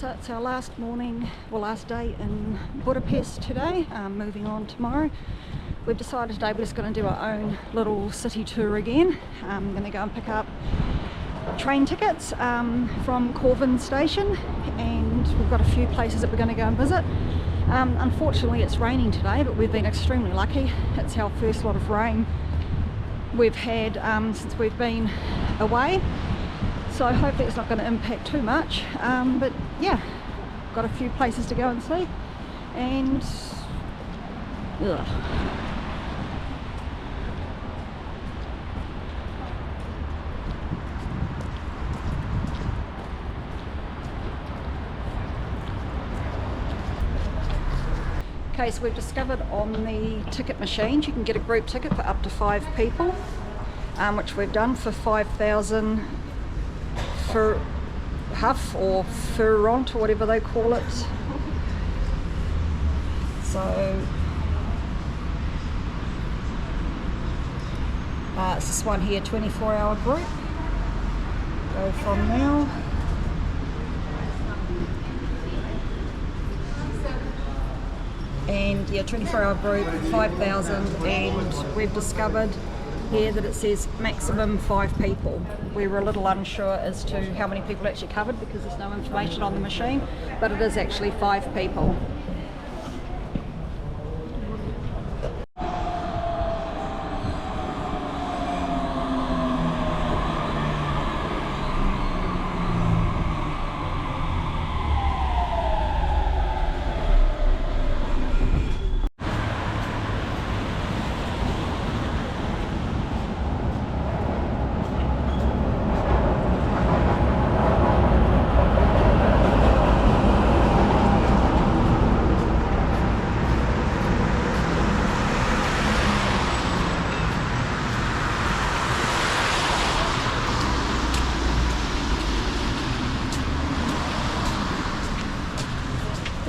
So it's our last morning, or last day in Budapest today, moving on tomorrow. We've decided today we're just going to do our own little city tour again. I'm going to go and pick up train tickets from Corvin station, and we've got a few places that we're going to go and visit. Unfortunately it's raining today, but we've been extremely lucky. It's our first lot of rain we've had since we've been away. So hopefully it's not going to impact too much, but yeah, got a few places to go and see, and okay, so we've discovered on the ticket machines you can get a group ticket for up to 5 people, which we've done for 5,000 for Huff or Furront or whatever they call it. So it's this one here, 24-hour group. Go from now. And yeah, 24-hour group, 5,000, and we've discovered here that it says maximum 5 people. We were a little unsure as to how many people actually covered because there's no information on the machine, but it is actually 5 people.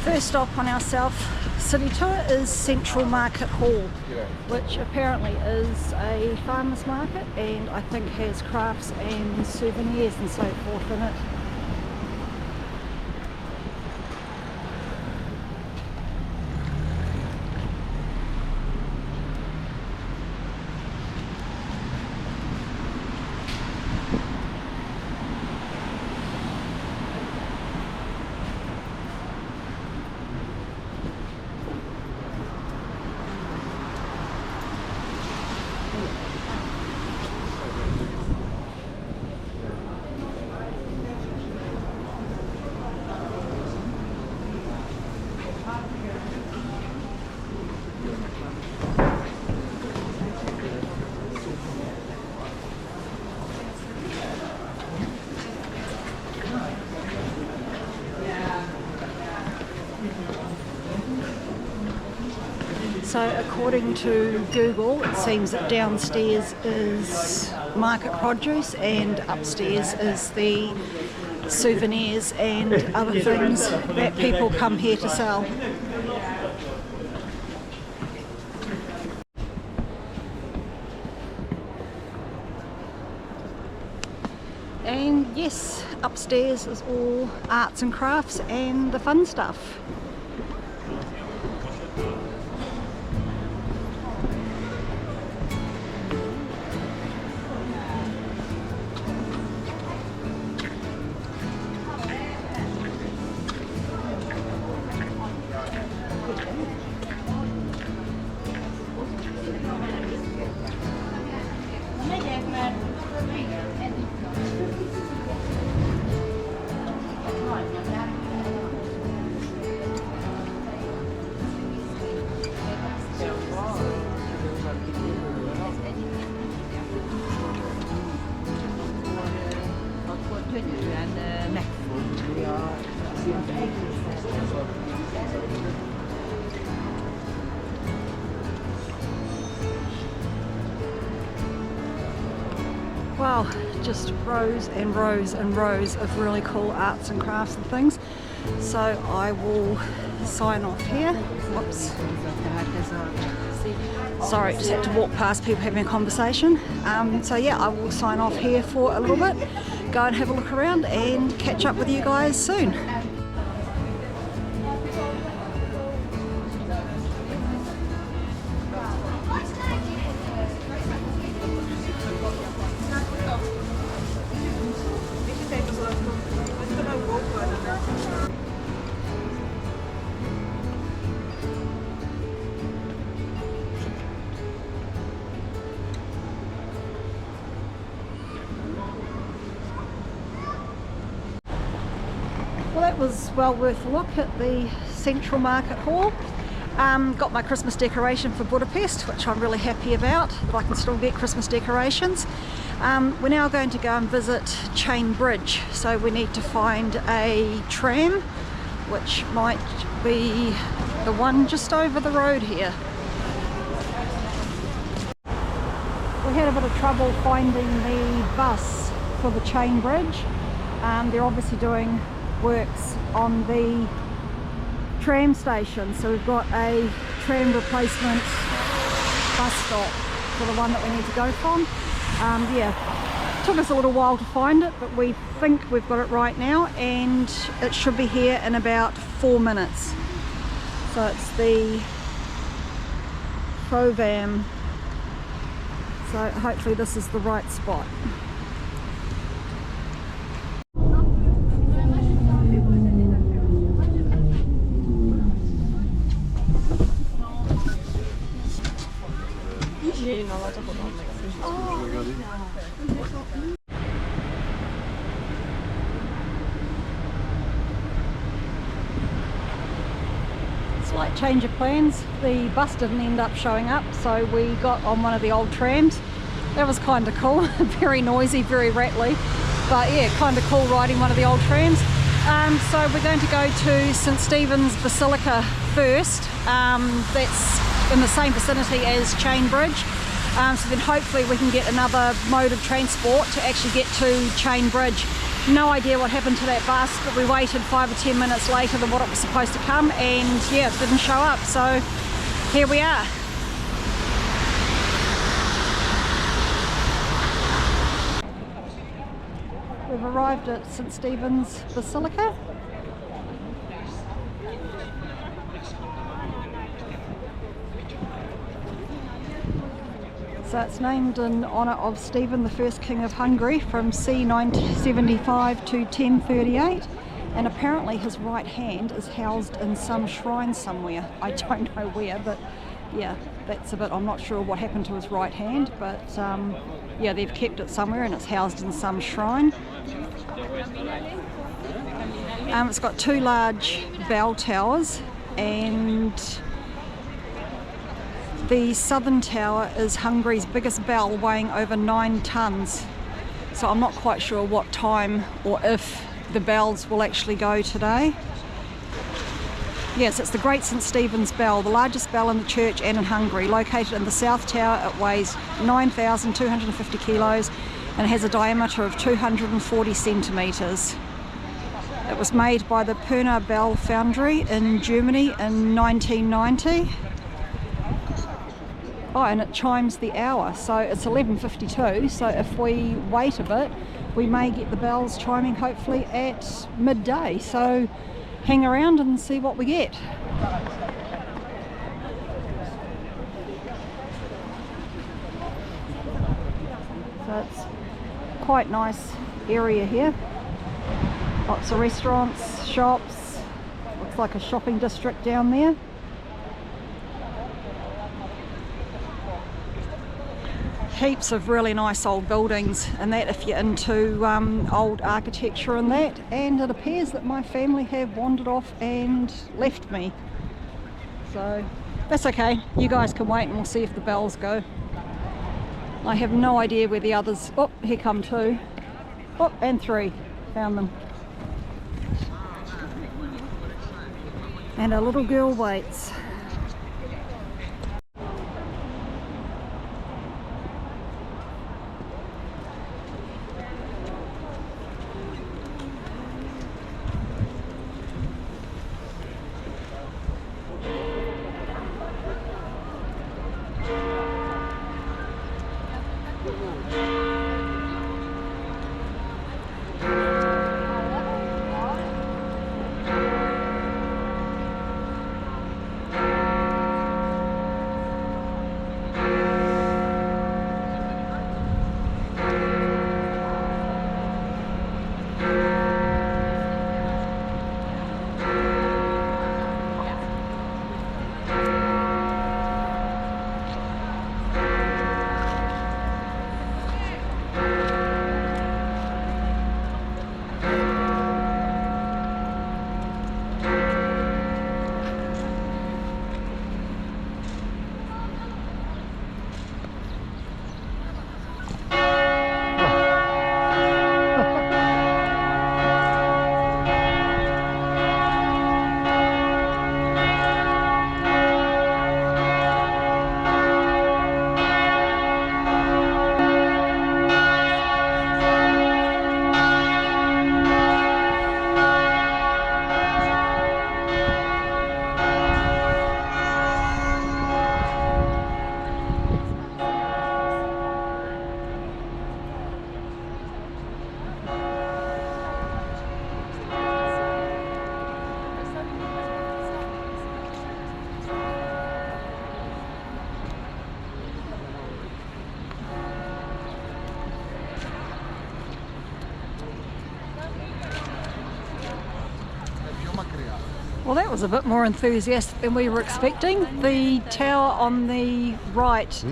First stop on our South City tour is Central Market Hall, which apparently is a farmers market and I think has crafts and souvenirs and so forth in it. So according to Google, it seems that downstairs is market produce and upstairs is the souvenirs and other things that people come here to sell. And yes, upstairs is all arts and crafts and the fun stuff. Wow, just rows and rows and rows of really cool arts and crafts and things. So I will sign off here. Whoops. Sorry, just had to walk past people having a conversation. So yeah, I will sign off here for a little bit, go and have a look around and catch up with you guys soon. Well, that was well worth a look at the Central Market Hall. Got my Christmas decoration for Budapest, which I'm really happy about, that I can still get Christmas decorations. We're now going to go and visit Chainbridge, so we need to find a tram, which might be the one just over the road here. We had a bit of trouble finding the bus for the Chainbridge. They're obviously doing works on the tram station, so we've got a tram replacement bus stop for the one that we need to go from. Yeah, took us a little while to find it, but we think we've got it right now, and it should be here in about 4 minutes. So it's the Fovam, so hopefully this is the right spot. Slight change of plans. The bus didn't end up showing up, so we got on one of the old trams. That was kind of cool. Very noisy, very rattly, but yeah, kind of cool riding one of the old trams. So we're going to go to St Stephen's Basilica first. That's in the same vicinity as Chainbridge. So then hopefully we can get another mode of transport to actually get to Chainbridge. No idea what happened to that bus, but we waited 5 or 10 minutes later than what it was supposed to come, and yeah, it didn't show up, so here we are. We've arrived at St Stephen's Basilica. So it's named in honour of Stephen, the first king of Hungary, from c. 975 to 1038, and apparently his right hand is housed in some shrine somewhere. I don't know where, but yeah, that's a bit, I'm not sure what happened to his right hand, but yeah, they've kept it somewhere and it's housed in some shrine. It's got 2 large bell towers, and the southern tower is Hungary's biggest bell, weighing over 9 tonnes. So I'm not quite sure what time or if the bells will actually go today. Yes, it's the Great St Stephen's Bell, the largest bell in the church and in Hungary. Located in the south tower, it weighs 9,250 kilos and has a diameter of 240 centimetres. It was made by the Pirna Bell Foundry in Germany in 1990. Oh, and it chimes the hour, so it's 11:52, so if we wait a bit, we may get the bells chiming hopefully at midday, so hang around and see what we get. So it's quite nice area here. Lots of restaurants, shops, looks like a shopping district down there. Heaps of really nice old buildings, and that if you're into old architecture and that, and it appears that my family have wandered off and left me, so that's okay. You guys can wait and we'll see if the bells go. I have no idea where the others, oh, here come 2, oh, and 3, found them, and a little girl waits. Well, that was a bit more enthusiastic than we were expecting. The tower on the right.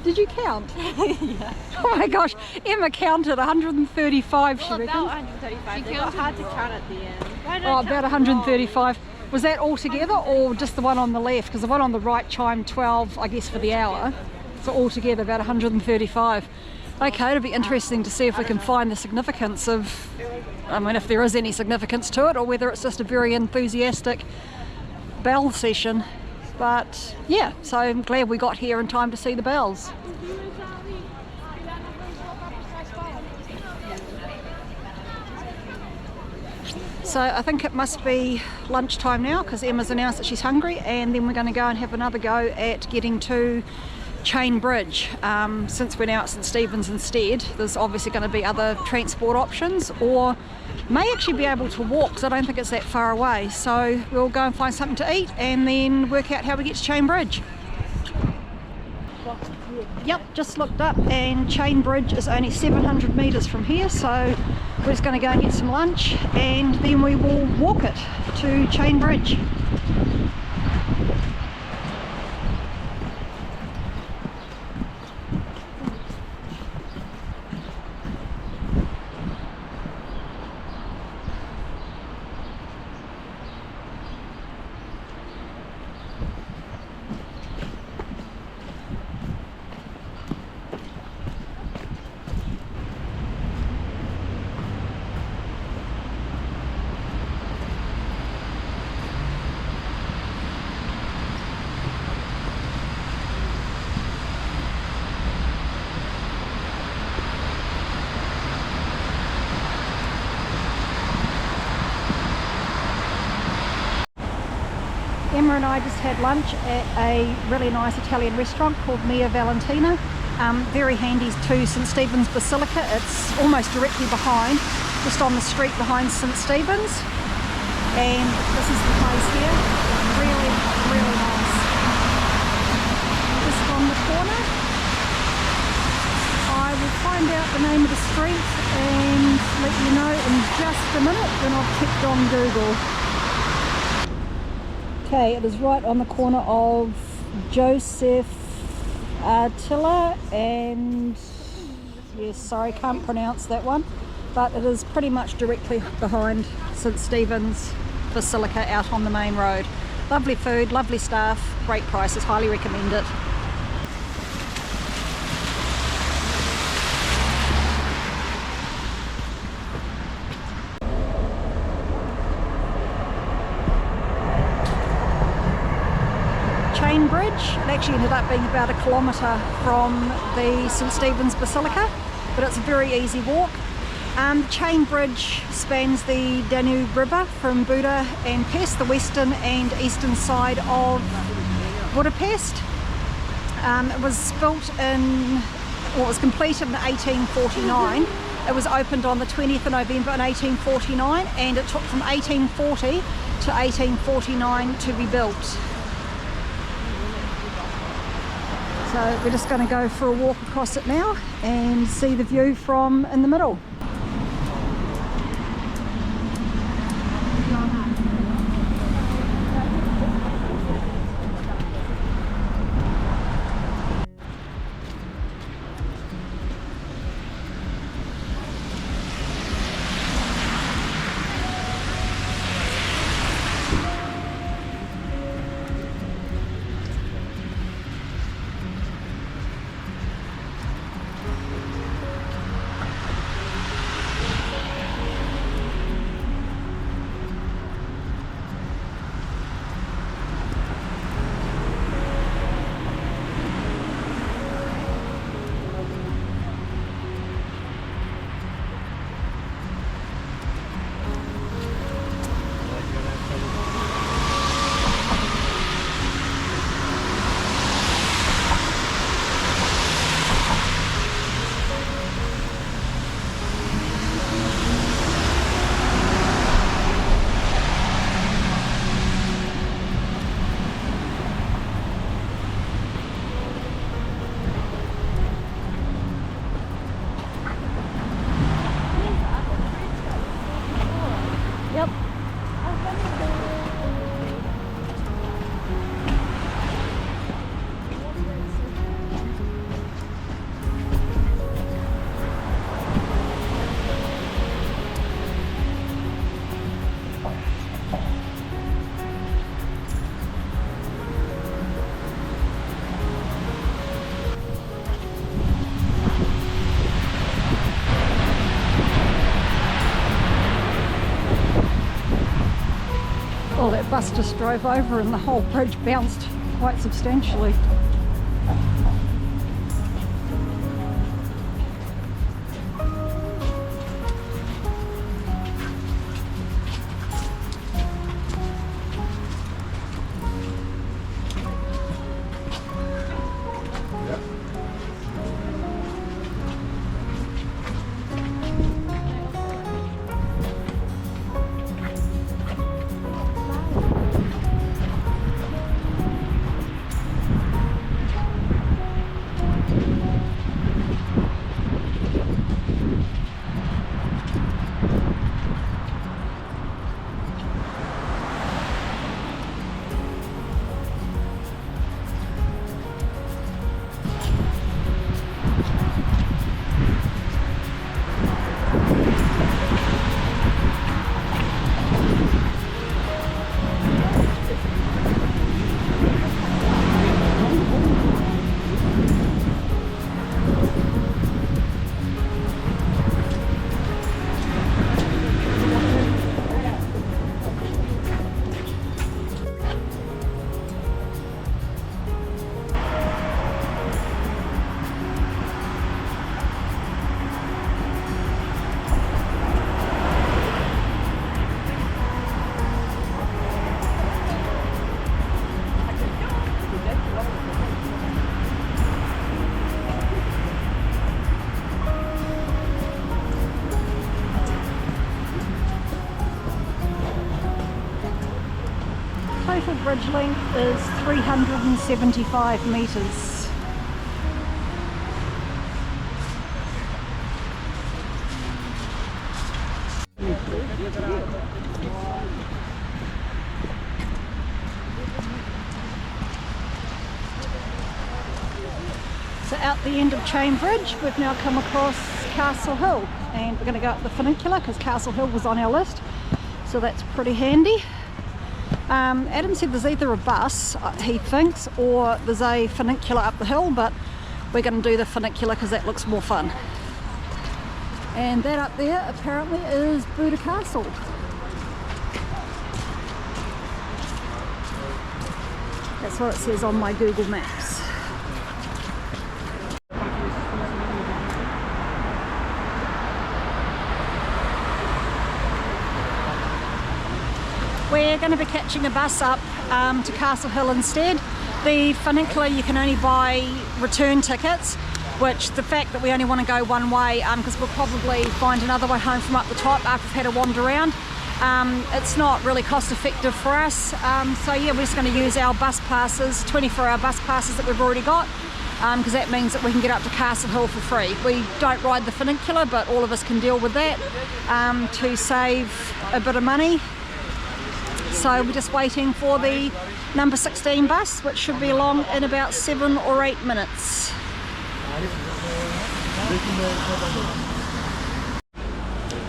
Did you count? Yeah. Oh my gosh, Emma counted 135, she reckons. About 135. It got hard to count at the end. Oh, about 135. Was that all together or just the one on the left? Because the one on the right chimed 12, I guess, for the hour. So altogether about 135. Okay, it'll be interesting to see if we can find the significance of, I mean, if there is any significance to it, or whether it's just a very enthusiastic bell session. But yeah, so I'm glad we got here in time to see the bells. So I think it must be lunchtime now because Emma's announced that she's hungry, and then we're going to go and have another go at getting to Chainbridge. Since we're now at St Stephen's instead, there's obviously going to be other transport options, or may actually be able to walk because I don't think it's that far away. So we'll go and find something to eat and then work out how we get to Chainbridge. Yep, just looked up and Chainbridge is only 700 metres from here, so we're just going to go and get some lunch and then we will walk it to Chainbridge. Emma and I just had lunch at a really nice Italian restaurant called Mia Valentina. Very handy to St Stephen's Basilica. It's almost directly behind, just on the street behind St Stephen's. And this is the place here. Really, really nice. Just on the corner. I will find out the name of the street and let you know in just a minute when I've checked on Google. Okay, it is right on the corner of Joseph Attila and, yes, sorry, can't pronounce that one, but it is pretty much directly behind St Stephen's Basilica out on the main road. Lovely food, lovely staff, great prices, highly recommend it. Chainbridge. It actually ended up being about 1 kilometre from the St Stephen's Basilica, but it's a very easy walk. Chainbridge spans the Danube River from Buda and Pest, the western and eastern side of Budapest. It was built in, well, it was completed in 1849. It was opened on the 20th of November in 1849, and it took from 1840 to 1849 to be built. So we're just going to go for a walk across it now and see the view from in the middle. bus just drove over and the whole bridge bounced quite substantially. Total bridge length is 375 metres. So out the end of Chainbridge, we've now come across Castle Hill, and we're going to go up the funicular because Castle Hill was on our list, so that's pretty handy. Adam said there's either a bus, he thinks, or there's a funicular up the hill, but we're going to do the funicular because that looks more fun. And that up there apparently is Budapest Castle. That's what it says on my Google Maps. We're going to be catching a bus up to Castle Hill instead. The funicular you can only buy return tickets, which the fact that we only want to go one way, because we'll probably find another way home from up the top after we've had a wander around. It's not really cost effective for us, so yeah, we're just going to use our bus passes, 24-hour bus passes that we've already got, because that means that we can get up to Castle Hill for free. We don't ride the funicular, but all of us can deal with that to save a bit of money. So we're just waiting for the number 16 bus, which should be along in about 7 or 8 minutes.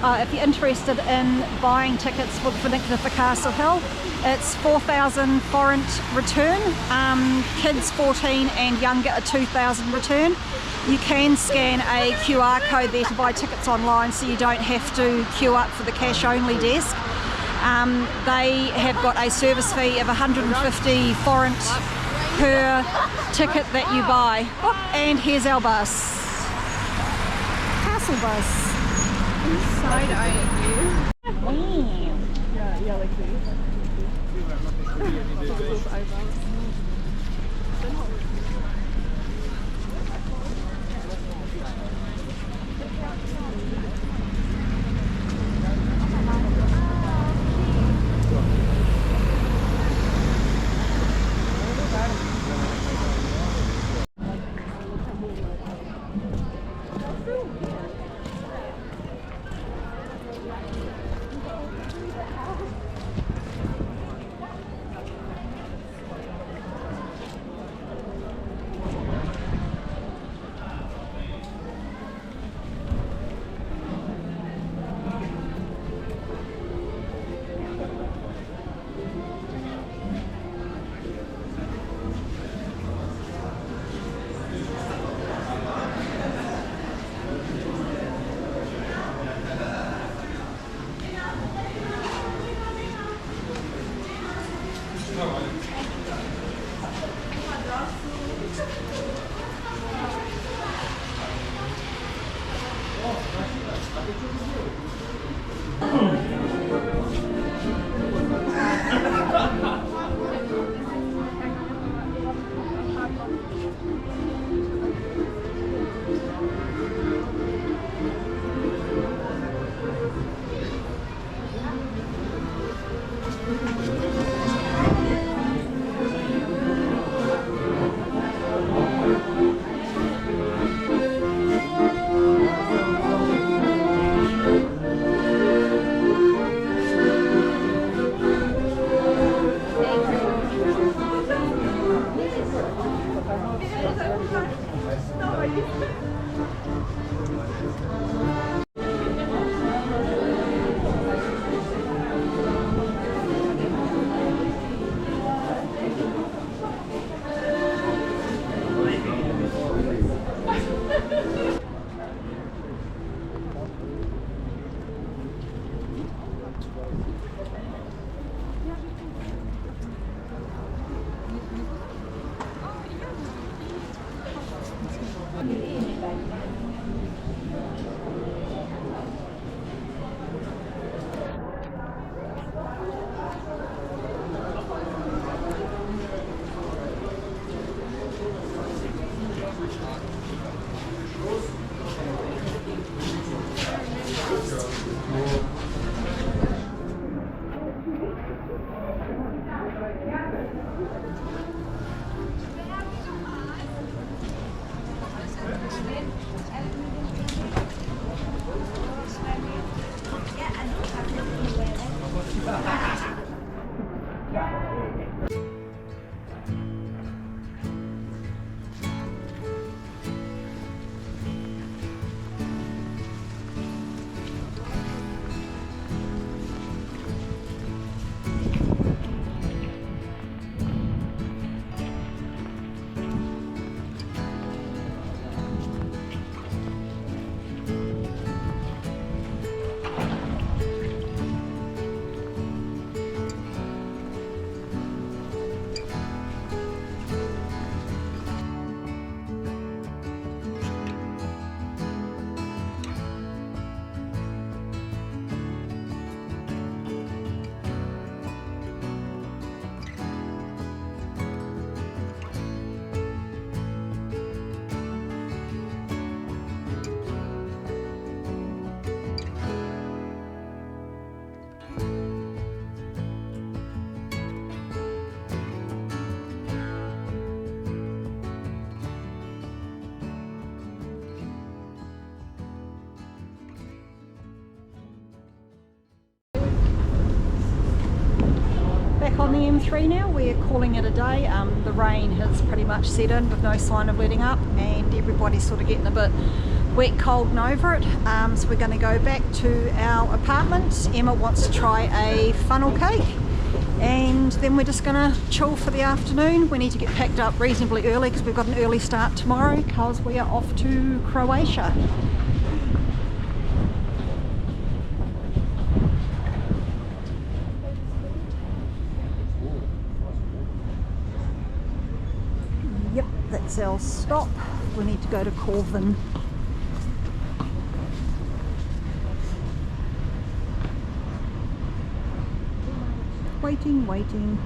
If you're interested in buying tickets for the funicular for Castle Hill, it's 4,000 forint return, kids 14 and younger are 2,000 return. You can scan a QR code there to buy tickets online, so you don't have to queue up for the cash only desk. They have got a service fee of 150 forint per ticket that you buy. Oh, and here's our bus. Castle bus. Side-eyeing you. Wow. Yeah, like those eyebrows. On the M3 now, we're calling it a day. The rain has pretty much set in with no sign of letting up, and everybody's sort of getting a bit wet, cold and over it. So we're going to go back to our apartment. Emma wants to try a funnel cake, and then we're just going to chill for the afternoon. We need to get packed up reasonably early because we've got an early start tomorrow because we are off to Croatia. Yep, that's our stop. We need to go to Corvin. Waiting.